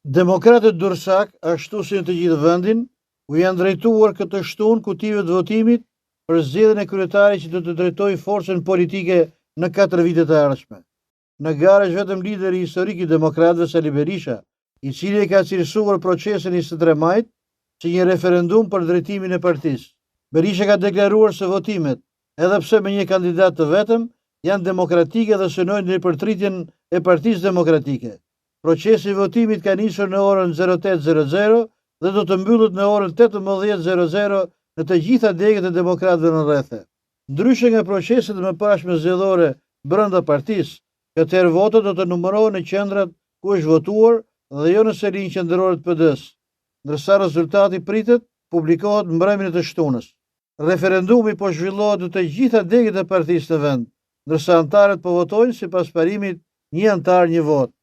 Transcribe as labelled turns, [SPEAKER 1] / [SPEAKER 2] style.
[SPEAKER 1] Demokratët Durrësak, ashtu si në të gjithë vendin, u janë drejtuar këtë shtunë kutive të votimit për zgjedhjen e kryetarit që do të drejtojë forcën politike në 4 vitet e ardhshme. Në garë është vetëm lideri historik i demokratëve Sali Berisha, i cili e ka cilësuar procesin 23 majit si një referendum për drejtimin e partisë. Berisha ka deklaruar se votimet, edhe pse me një kandidat të vetëm, janë demokratike dhe synojnë në përtritjen e Partisë Demokratike. Procesi i votimit ka nisur në orën 08:00 dhe do të mbyllet në orën 18:00 në të gjitha degët e demokratëve në rrethe. Ndryshe nga proceset e mëparshme zgjedhore brenda partisë, këtëherë votat do të numërohen në qendrat ku është votuar dhe jo në selinë qendrore të PD-s, ndërsa rezultati pritet publikohet mbrëmjen e shtunës. Referendumi po zhvillohet në të gjitha degët e partisë në vend, ndërsa anëtarët po votojnë sipas parimit 1 antar 1 vot.